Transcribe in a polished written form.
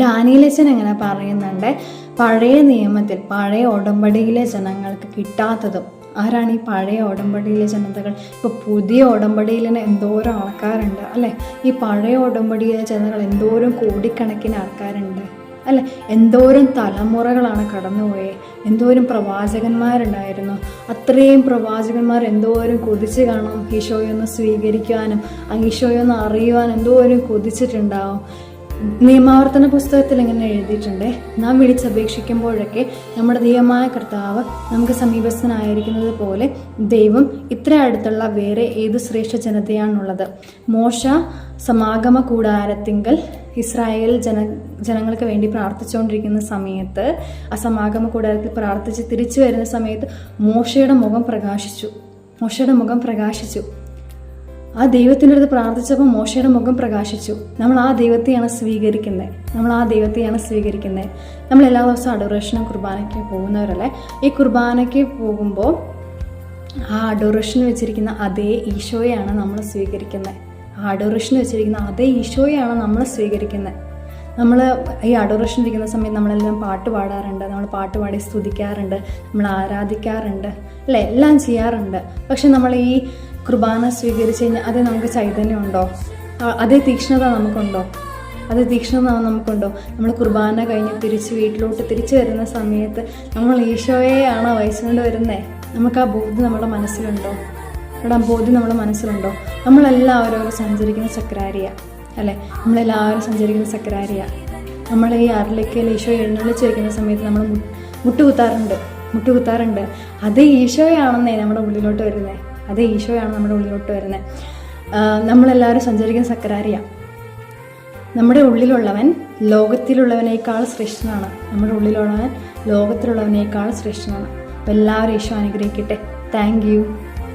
ഡാനിയേലച്ചൻ എങ്ങനെ പറയുന്നുണ്ട്, പഴയ നിയമത്തിൽ പഴയ ഉടമ്പടിയിലെ ജനങ്ങൾക്ക് കിട്ടാത്തതും. ആരാണ് ഈ പഴയ ഉടമ്പടിയിലെ ജനതകൾ? ഇപ്പോൾ പുതിയ ഉടമ്പടിയിൽ എന്തോരം ആൾക്കാരുണ്ട് അല്ലേ? ഈ പഴയ ഉടമ്പടിയിലെ ജനതകൾ എന്തോരം കോടിക്കണക്കിന് ആൾക്കാരുണ്ട് അല്ലേ? എന്തോരം തലമുറകളാണ് കടന്നുപോയത്, എന്തോരം പ്രവാചകന്മാരുണ്ടായിരുന്നു. അത്രയും പ്രവാചകന്മാർ എന്തോരം കൊതിച്ച് കാണും ഈശോയൊന്ന് സ്വീകരിക്കാനും ഈശോയൊന്ന് അറിയുവാനും എന്തോരം കൊതിച്ചിട്ടുണ്ടാവും. നിയമാവർത്തന പുസ്തകത്തിൽ ഇങ്ങനെ എഴുതിയിട്ടുണ്ട്, നാം വിളിച്ചപേക്ഷിക്കുമ്പോഴൊക്കെ നമ്മുടെ ദൈവമായ കർത്താവ് നമുക്ക് സമീപസ്ഥനായിരിക്കുന്നത് പോലെ ദൈവം ഇത്ര അടുത്തുള്ള വേറെ ഏത് ശ്രേഷ്ഠ ജനതയാണുള്ളത്. മോശ സമാഗമ കൂടാരത്തിങ്കൽ ഇസ്രായേൽ ജനങ്ങൾക്ക് വേണ്ടി പ്രാർത്ഥിച്ചുകൊണ്ടിരിക്കുന്ന സമയത്ത്, ആ സമാഗമ കൂടാരത്തിൽ പ്രാർത്ഥിച്ച് തിരിച്ചു വരുന്ന സമയത്ത് മോശയുടെ മുഖം പ്രകാശിച്ചു. ആ ദൈവത്തിൻ്റെ അടുത്ത് പ്രാർത്ഥിച്ചപ്പോൾ മോശയുടെ മുഖം പ്രകാശിച്ചു. നമ്മൾ ആ ദൈവത്തെയാണ് സ്വീകരിക്കുന്നത്. നമ്മൾ എല്ലാ ദിവസവും അഡോറേഷനും കുർബാനയ്ക്ക് പോകുന്നവരല്ലേ? ഈ കുർബാനയ്ക്ക് പോകുമ്പോൾ ആ അഡോറേഷന് വെച്ചിരിക്കുന്ന അതേ ഈശോയാണ് നമ്മൾ സ്വീകരിക്കുന്നത്. നമ്മൾ ഈ അഡോറേഷൻ ഇരിക്കുന്ന സമയത്ത് നമ്മളെല്ലാം പാട്ട് പാടാറുണ്ട്, നമ്മൾ പാട്ട് പാടി സ്തുതിക്കാറുണ്ട്, നമ്മൾ ആരാധിക്കാറുണ്ട് അല്ലേ? എല്ലാം ചെയ്യാറുണ്ട്. പക്ഷെ നമ്മൾ ഈ കുർബാന സ്വീകരിച്ച് കഴിഞ്ഞാൽ അത് നമുക്ക് ചൈതന്യമുണ്ടോ? അതേ തീക്ഷ്ണത നമുക്കുണ്ടോ? നമ്മൾ കുർബാന കഴിഞ്ഞ് വീട്ടിലോട്ട് തിരിച്ചു വരുന്ന സമയത്ത് നമ്മൾ ഈശോയെയാണോ വഹിച്ചുകൊണ്ട് വരുന്നത്? നമുക്ക് ആ ബോധ്യം നമ്മുടെ മനസ്സിലുണ്ടോ? നമ്മളെല്ലാവരും സഞ്ചരിക്കുന്ന സക്രാരിയ അല്ലേ? നമ്മൾ ഈ ആറിലേക്കൽ ഈശോ എഴുന്നള്ളിച്ച് വയ്ക്കുന്ന സമയത്ത് നമ്മൾ മുട്ടുകുത്താറുണ്ട്. അതേ ഈശോയാണെന്നേ നമ്മുടെ ഉള്ളിലോട്ട് വരുന്നത്. നമ്മളെല്ലാവരും സഞ്ചരിക്കുന്ന സക്രാരിയ. നമ്മുടെ ഉള്ളിലുള്ളവൻ ലോകത്തിലുള്ളവനേക്കാൾ ശ്രേഷ്ഠനാണ്. അപ്പോൾ എല്ലാവരും ഈശോ അനുഗ്രഹിക്കട്ടെ. Thank you.